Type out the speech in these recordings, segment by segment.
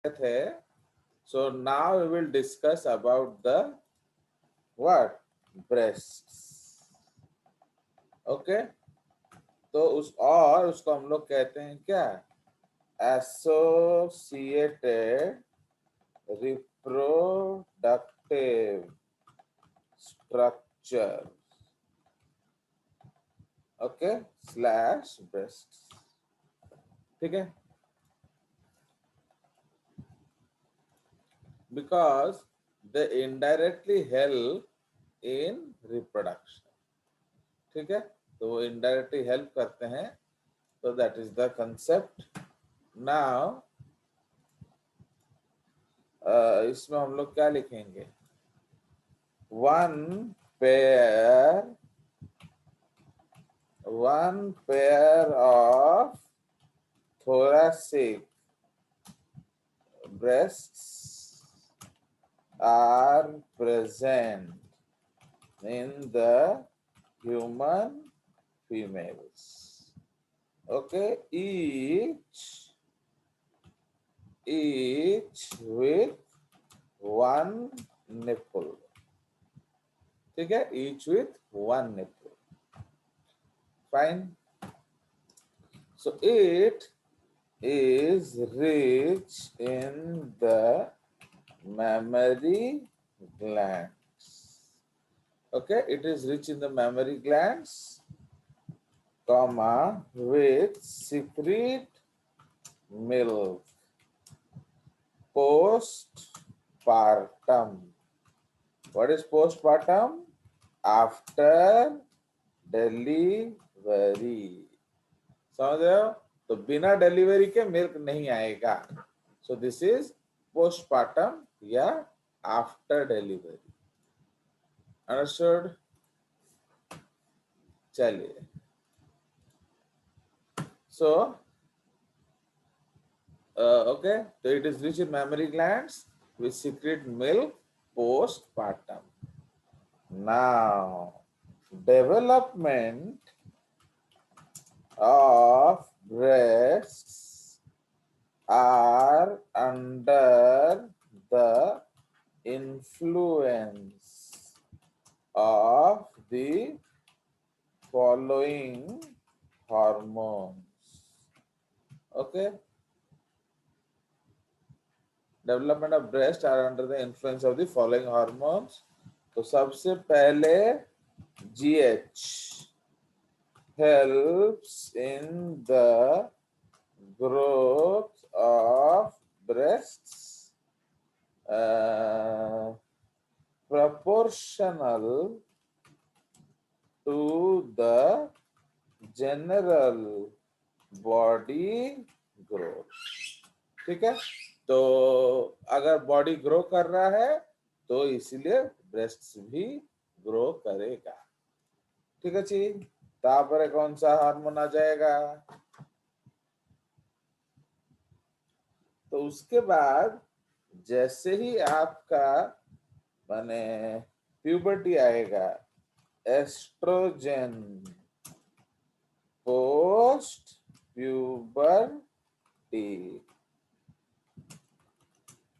थे. So now we will discuss about the what? Breasts. Okay. तो उसको हम लोग कहते हैं क्या? Associated reproductive structure. Okay, slash breasts. ठीक है. Because they indirectly help in reproduction. ठीक है. तो वो indirectly help करते हैं. So that is the concept. Now इसमें हम लोग क्या लिखेंगे? one pair of thoracic breasts are present in the human females. Okay, each with one nipple. ठीक है, each with one nipple. Fine. So it is rich in the mammary glands. Okay, it is rich in the mammary glands, comma, which secrete milk postpartum. What is postpartum? After delivery. समझ रहे हो? तो बिना delivery के milk नहीं आएगा. So this is postpartum या after delivery. Understood? चलिए. सो okay, so it is rich in mammary glands which secrete milk postpartum. Now, development of breasts are under the influence of the following hormones. Okay. Development of breast are under the influence of the following hormones. तो सबसे पहले GH helps in the growth of breasts proportional to the general body growth. ठीक है. तो अगर body grow कर रहा है तो इसीलिए ब्रेस्ट्स भी ग्रो करेगा. ठीक है जी. तापर कौन सा हार्मोन आ जाएगा? तो उसके बाद जैसे ही आपका माने प्यूबर्टी आएगा, estrogen post puberty,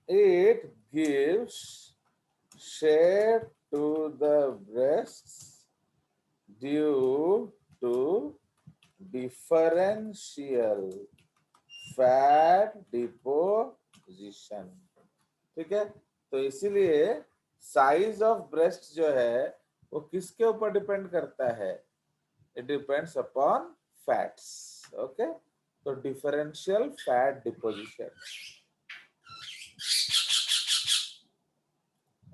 it gives shape to the breasts due to differential fat deposition. ठीक है. तो इसीलिए साइज ऑफ ब्रेस्ट जो है वो किसके ऊपर डिपेंड करता है? It depends upon fats. Okay. तो डिफरेंशियल फैट डिपोजिशन.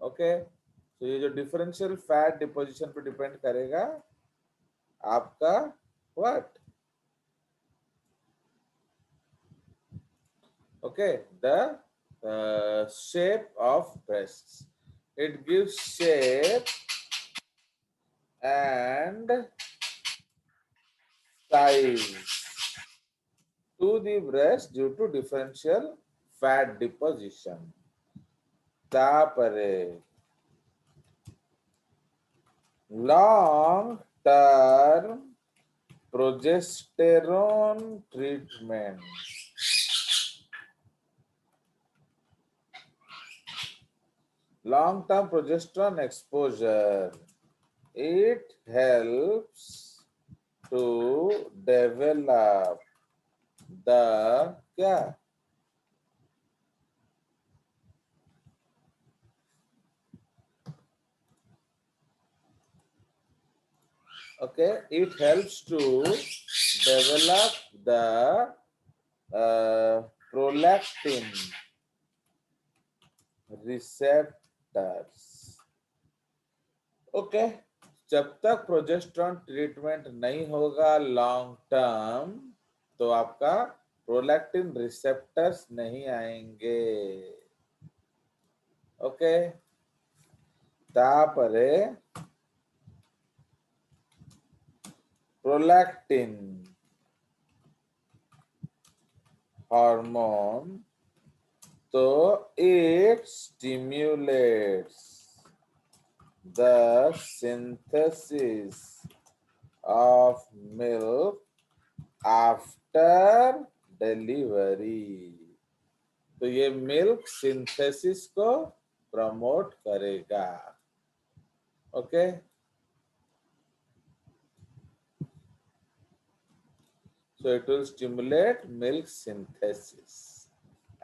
ओके. तो ये जो डिफरेंशियल फैट डिपोजिशन पे डिपेंड करेगा आपका what? Okay. The shape of breasts. It gives shape and size to the breast due to differential fat deposition. तापरे long term progesterone treatment. long-term progesterone exposure, it helps to develop the क्या okay, it helps to develop the prolactin receptors. Okay, जब तक progesterone treatment नहीं होगा long term, तो आपका prolactin receptors नहीं आएंगे. ओके, तापरे प्रोलैक्टिन हार्मोन, तो it stimulates the synthesis of milk after delivery. तो ये मिल्क सिंथेसिस को प्रमोट करेगा. Okay, so it will stimulate milk synthesis.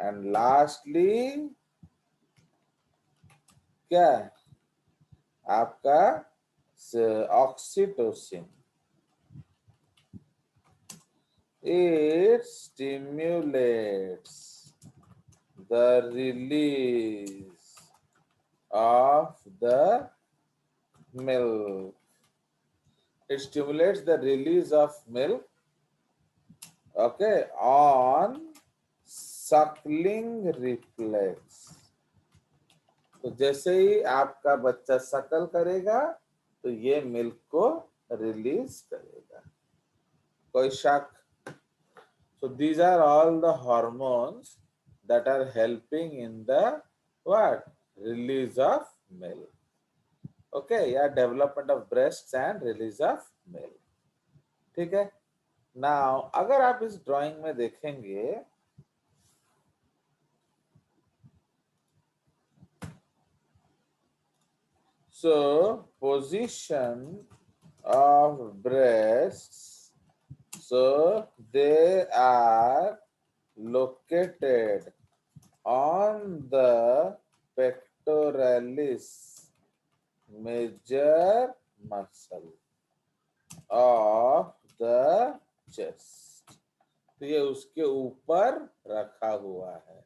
And lastly क्या आपका oxytocin, it stimulates the release of the milk. It stimulates the release of milk, okay, on suckling reflex. तो जैसे ही आपका बच्चा सकल करेगा तो ये मिल्क को रिलीज करेगा. कोई शक? So these are all the hormones that are helping in the what? Release of milk. Okay, yeah, development of breasts and release of milk. ठीक है. Now अगर आप इस ड्राइंग में देखेंगे, so position of breasts, so they are located on the pectoralis major muscle of the chest. तो ये उसके ऊपर रखा हुआ है,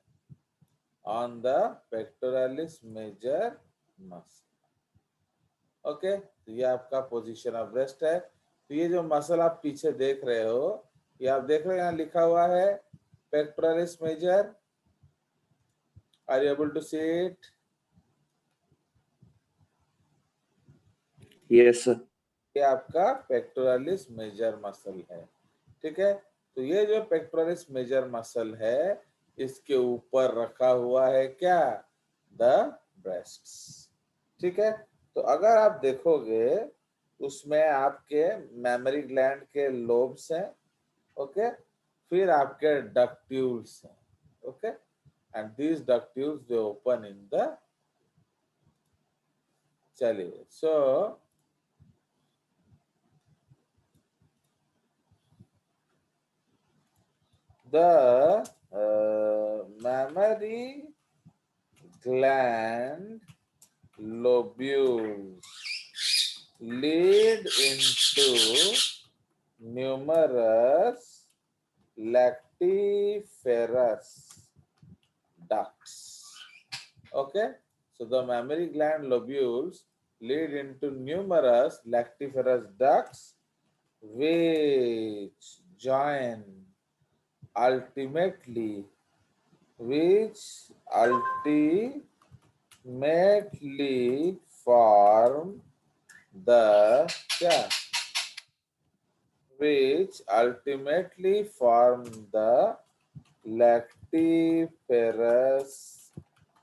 on the pectoralis major muscle. Okay, तो ये आपका पोजीशन ऑफ ब्रेस्ट है. तो ये जो मसल आप पीछे देख रहे हो, ये आप देख रहे हो यहाँ लिखा हुआ है pectoralis major. Are you able to see it? Yes sir. ये आपका पेक्टोरालिस मेजर मसल है. ठीक है, तो ये जो पेक्टोरालिस मेजर मसल है, इसके ऊपर रखा हुआ है क्या? The breasts. ठीक है, तो अगर आप देखोगे उसमें आपके मेमोरी ग्लैंड के लोब्स हैं. ओके, फिर आपके डक्ट्यूल्स हैं. Okay, and these ductules they open in the, चलिए, so the mammary gland lobules lead into numerous lactiferous ducts. Okay, so the mammary gland lobules lead into numerous lactiferous ducts which join ultimately form the क्या? Which ultimately form the lactiferous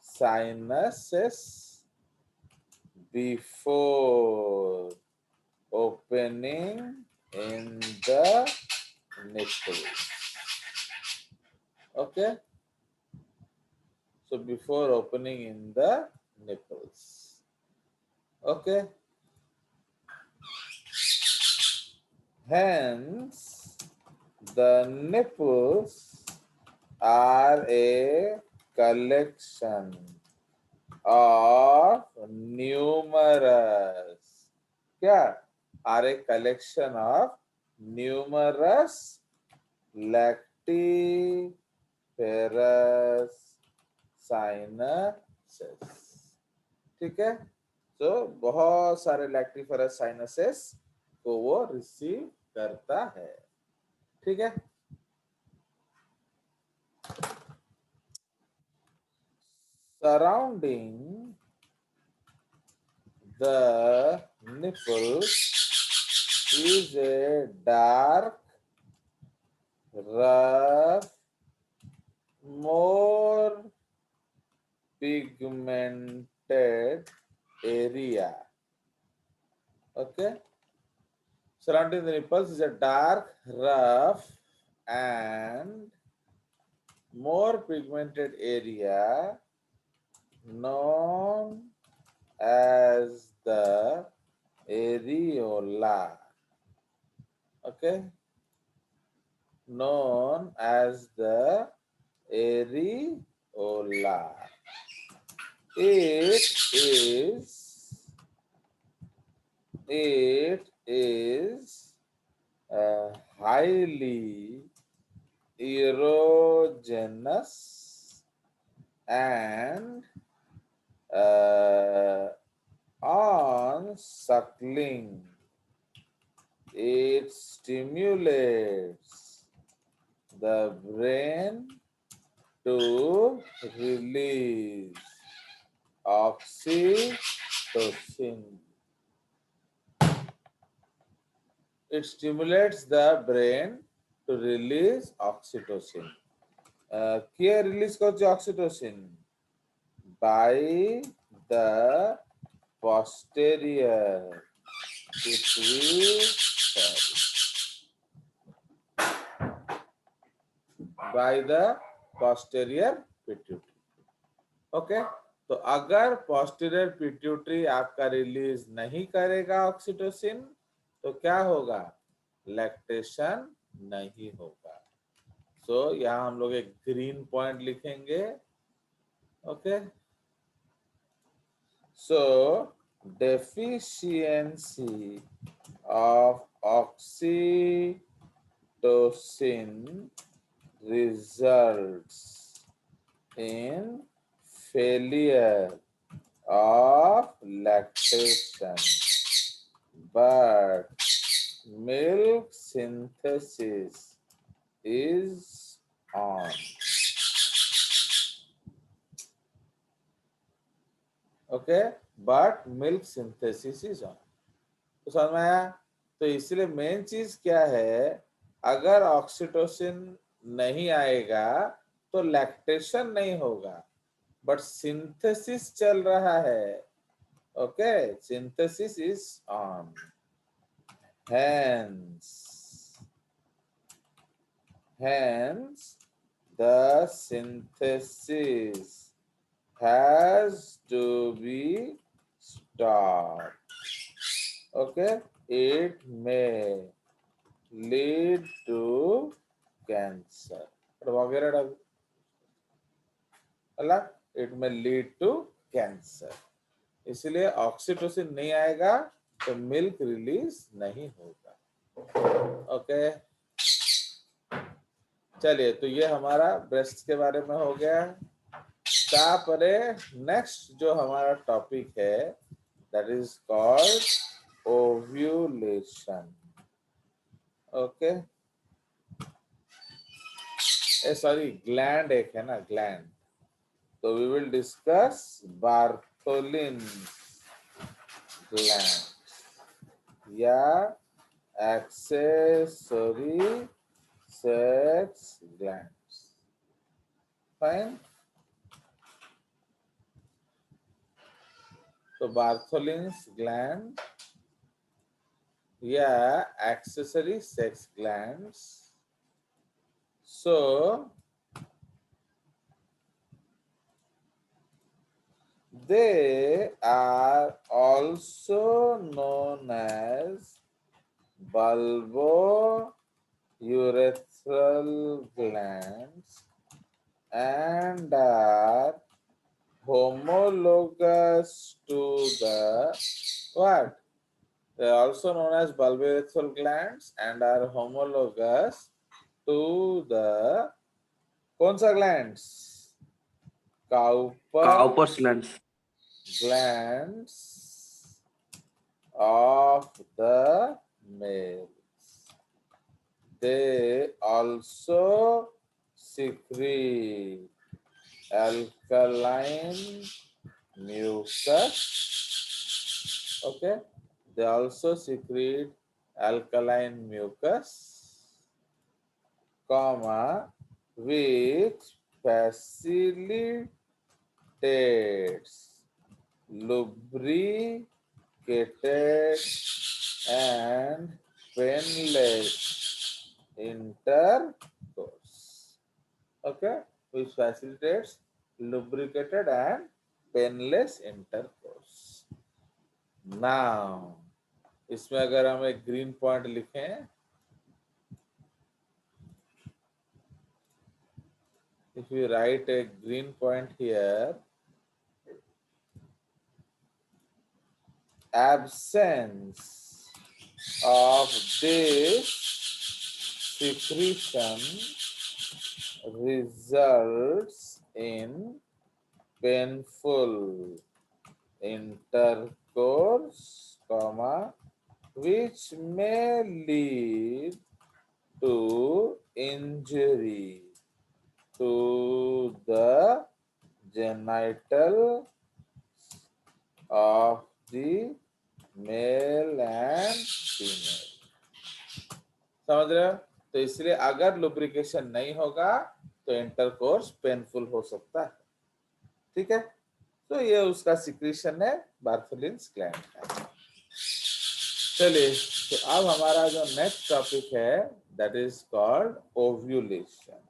sinuses before opening in the nipple. Okay, so before opening in the nipples. Okay. Hence, the nipples are a collection of numerous. क्या? Are a collection of numerous lactiferous sinuses. ठीक है? तो बहुत सारे लैक्टिफरस sinuses को वो receive करता है. ठीक है? Surrounding the nipple is a dark, rough, more pigmented area. Okay? Surrounding the nipples is a dark, rough, and more pigmented area known as the areola. Okay? Known as the areola. It is highly erogenous and on suckling, it stimulates the brain to release oxytocin. It stimulates the brain to release oxytocin. Kiye release korche oxytocin? By the posterior pituitary. By the posterior pituitary. Okay? तो अगर posterior pituitary आपका release नहीं करेगा oxytocin तो क्या होगा? Lactation नहीं होगा. सो यहाँ हम लोग एक ग्रीन पॉइंट लिखेंगे. Okay. So deficiency of oxytocin results in failure of lactation, but milk synthesis is on. Okay, but milk synthesis is on. तो समझ में आया? तो इसलिए मेन चीज क्या है? अगर ऑक्सीटोसिन नहीं आएगा तो लैक्टेशन नहीं होगा, बट सिंथेसिस चल रहा है. Okay, synthesis is on. Hence, the synthesis has to be stopped. Okay, it may lead to cancer. It may lead to cancer. इसलिए ऑक्सीटोसिन नहीं आएगा तो मिल्क रिलीज नहीं होगा. ओके, चलिए, तो ये हमारा ब्रेस्ट के बारे में हो गया. तापरे नेक्स्ट जो हमारा टॉपिक है that is called ovulation. Okay, sorry, gland एक है ना, ग्लैंड. तो we will discuss Bartholin's gland या accessory sex glands. Fine. तो बार्थोलिन्स ग्लैंड या accessory sex glands. So They are also known as bulbourethral glands and are homologous to the what? They are also known as bulbourethral glands and are homologous to the कौन सा glands? Cowper Cowper's glands. glands of the male. They also secrete alkaline mucus. Okay, they also secrete alkaline mucus, comma, which facilitates lubricated and painless intercourse. Okay, which facilitates lubricated and painless intercourse. Now, इसमें अगर हम एक green point लिखें, if we write a green point here, absence of this secretion results in painful intercourse, comma, which may lead to injury to the genital of the male and female. समझ रहे हो? तो इसलिए अगर lubrication नहीं होगा तो इंटरकोर्स पेनफुल हो सकता है. ठीक है, तो ये उसका सिक्रीशन है बार्थोलिन्स ग्लैंड का. चलिए, तो अब हमारा जो नेक्स्ट टॉपिक है दैट इज कॉल्ड ओव्यूलेशन.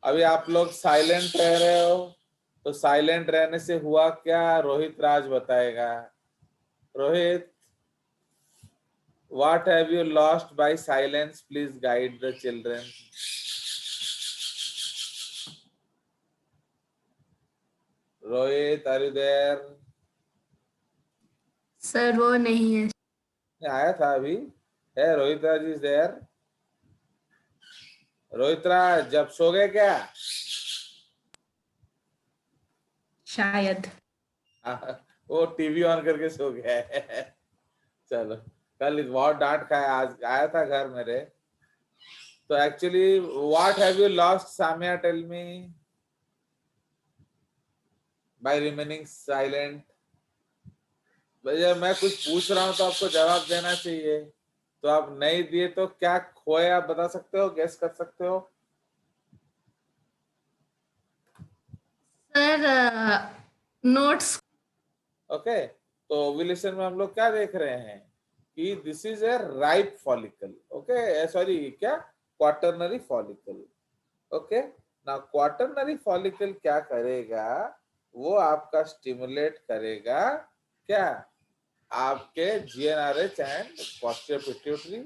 अभी आप लोग साइलेंट रह रहे हो, तो साइलेंट रहने से हुआ क्या रोहित राज बताएगा. Rohit, what have you lost by silence? Please guide the children. Rohit, are you there? Sir वो नहीं है. आया था अभी. है रोहित राज इज देयर. रोहित राज जब सो गए क्या? शायद. वो टीवी ऑन करके सो गया है. चलो, कल बहुत डांट खाया, आज आया था घर मेरे. तो actually what have you lost Samia, tell me, by remaining silent. भैया मैं कुछ पूछ रहा हूं तो आपको जवाब देना चाहिए. तो आप नहीं दिए तो क्या खोए, आप बता सकते हो, गेस कर सकते हो. Sir notes. ओके, तो ओव्यूलेशन में हम लोग क्या देख रहे हैं कि this is a ripe follicle. Okay, sorry, क्या, क्वाटरनरी फॉलिकल. ओके, ना क्वाटरनरी फॉलिकल क्या करेगा, वो आपका स्टिमुलेट करेगा क्या, आपके जीएनआरएच एंड पोस्टीरियर पिट्यूटरी.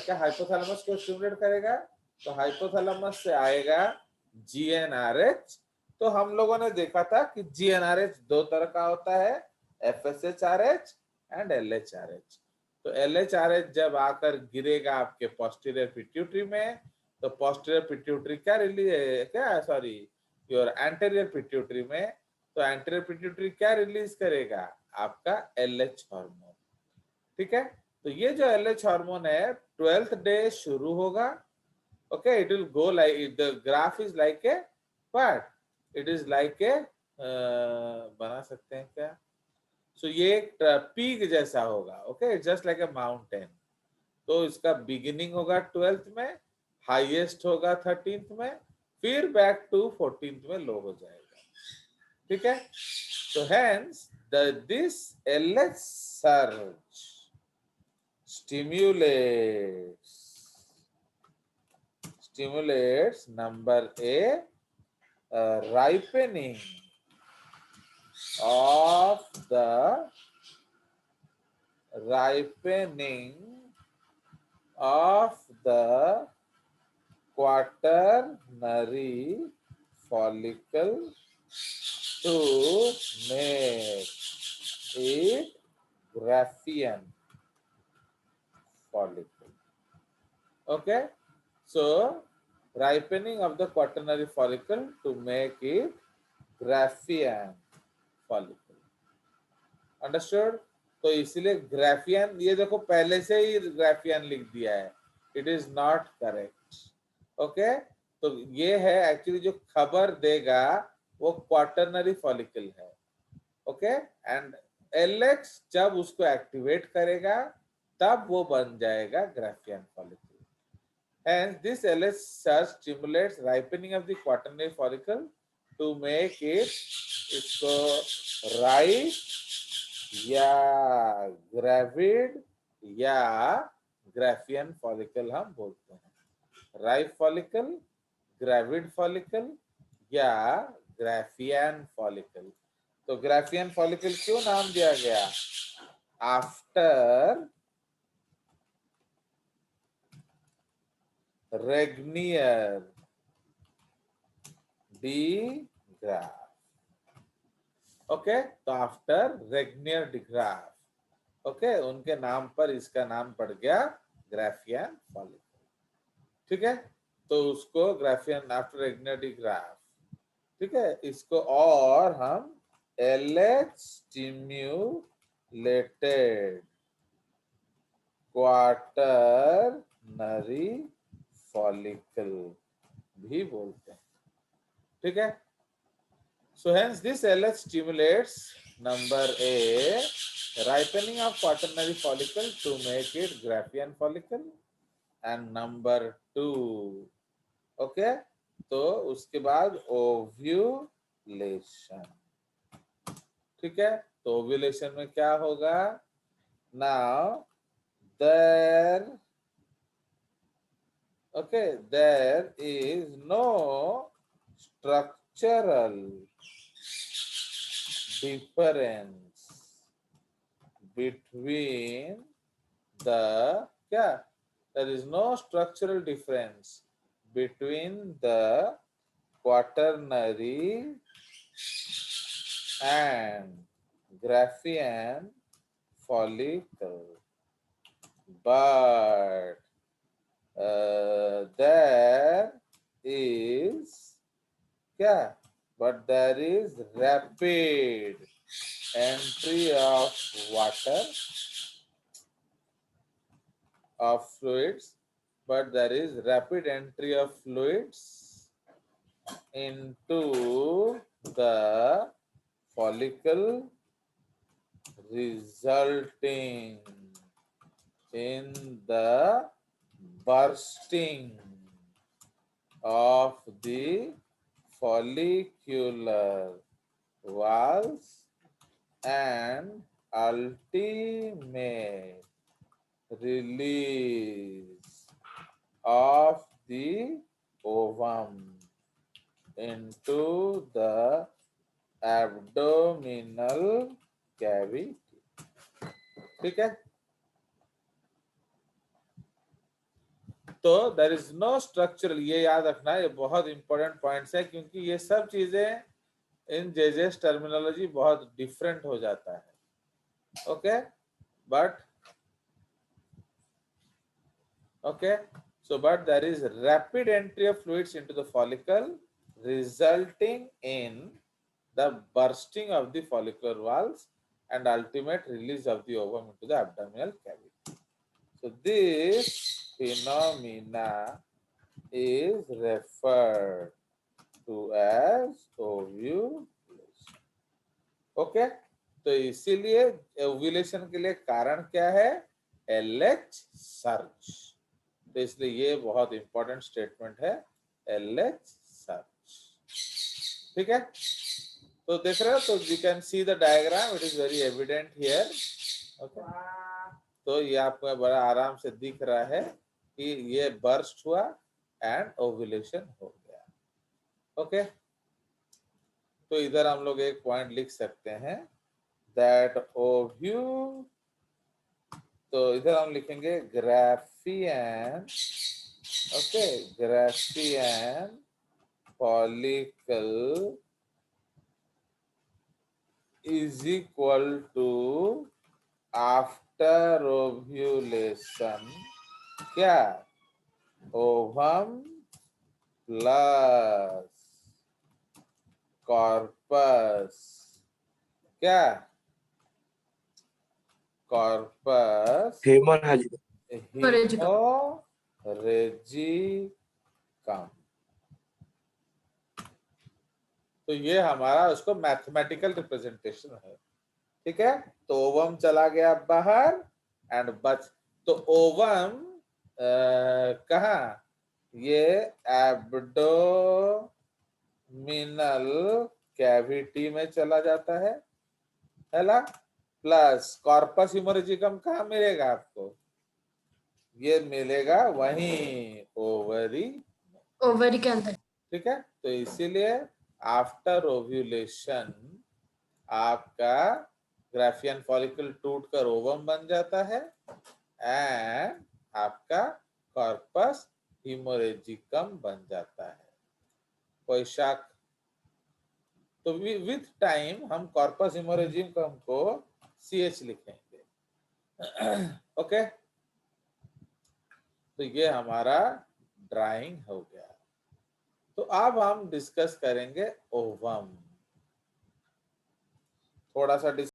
क्या हाइपोथैलेमस को स्टिमुलेट करेगा. तो हाइपोथैलेमस से आएगा जीएनआरएच. तो हम लोगों ने देखा था कि जीएनआरएच दो तरह का होता है, एफएसएचआरएच एंड एलएचआरएच. तो एलएचआरएच जब आकर गिरेगा आपके पोस्टीरियर पिट्यूटरी में, तो पोस्टीरियर पिट्यूटरी क्या रिलीज, क्या सॉरी, योर एंटीरियर पिट्यूटरी में, तो एंटीरियर पिट्यूटरी क्या रिलीज करेगा, आपका एलएच हार्मोन. ठीक है, तो ये जो एलएच हार्मोन है 12th डे शुरू होगा. Okay, it will go like, the graph is like a what, it is like a, बना सकते हैं क्या, सो ये एक पीक जैसा होगा. Okay, just like a mountain. तो इसका बिगिनिंग होगा 12th में, हाईएस्ट होगा 13th में, फिर बैक टू 14th में लो हो जाएगा. ठीक है, तो hence this LH surge stimulates stimulates number A, ripening of the quaternary follicle to make it Graafian follicle. Okay, so ripening of the quaternary follicle to make it Graafian follicle. Understood? तो इसलिए Graafian, ये देखो पहले से ही Graafian लिख दिया है, it is not correct. Okay, तो ये है एक्चुअली जो खबर देगा वो क्वाटरनरी फॉलिकल है. ओके, एंड एलएक्स जब उसको एक्टिवेट करेगा तब वो बन जाएगा Graafian follicle. Hence, this LH surge stimulates ripening of the quaternary follicle to make it इसको ripe या gravid या ग्राफियन फॉलिकल हम बोलते हैं. राइप फॉलिकल, ग्रेविड फॉलिकल या ग्राफियन फॉलिकल. तो ग्राफियन फॉलिकल क्यों नाम दिया गया? After Regnier de Graaf. Okay, तो आफ्टर रेगनियर डी ग्राफ, ओके, उनके नाम पर इसका नाम पड़ गया ग्राफियन फॉलिकल. ठीक है, तो उसको ग्राफियन आफ्टर रेगनियर डी ग्राफ. ठीक है, इसको और हम LH स्टिम्युलेटेड क्वाटरनरी फॉलिकल भी बोलते हैं. ठीक है, so hence this LH stimulates number A, ripening of quaternary follicle to make it Graafian follicle, and number 2, okay, तो उसके बाद ओव्यूलेशन. ठीक है, तो ओव्यूलेशन में क्या होगा? now there is no structural difference between the there is no structural difference between the quaternary and Graafian follicle, but there is rapid entry of water, of fluids, but there is rapid entry of fluids into the follicle, resulting in the bursting of the follicular walls and ultimate release of the ovum into the abdominal cavity. ठीक है, तो there is no structural, ये याद रखना, ये बहुत important points है, क्योंकि ये सब चीजें इन जेजेस टर्मिनोलॉजी बहुत डिफरेंट हो जाता है. Okay, but but there is rapid entry of fluids into the follicle, resulting in the bursting of the follicular walls and ultimate release of the ovum into the abdominal cavity. So this phenomena is referred to as ovulation. Okay, तो इसीलिए ovulation के लिए कारण क्या है? LH surge. तो इसलिए ये बहुत इंपॉर्टेंट स्टेटमेंट है, LH सर्ज. ठीक है, तो देख रहे हो, तो you can see the diagram, it is very evident here. Okay, तो ये आपको बड़ा आराम से दिख रहा है कि ये बर्स्ट हुआ एंड ओव्यूलेशन हो गया। ओके, तो इधर हम लोग एक पॉइंट लिख सकते हैं दैट ओव्यू, तो इधर हम लिखेंगे Graafian, okay, Graafian follicle is equal to after ovulation क्या, ओवम प्लस कॉर्पस, क्या, कॉर्पस हेमोरेजिक हिमोरेजिकम। तो ये हमारा उसको मैथमेटिकल रिप्रेजेंटेशन है, ठीक है। तो ओवम चला गया बाहर एंड बच, तो ओवम कहाँ, ये एब्डोमिनल कैविटी में चला जाता है ना, प्लस कॉर्पस ह्यूमरेजिकम कहाँ मिलेगा आपको, ये मिलेगा वहीं ओवरी, ओवरी के अंदर। ठीक है। तो इसीलिए आफ्टर ओव्यूलेशन आपका ग्राफियन फॉलिकल टूटकर ओवम बन जाता है एंड आपका कॉर्पस हिमोरेजिकम बन जाता है। कोई शक? तो विथ टाइम हम कॉर्पस हिमोरेजिकम को CH लिखेंगे। ओके, तो ये हमारा ड्राइंग हो गया। तो अब हम डिस्कस करेंगे ओवम, थोड़ा सा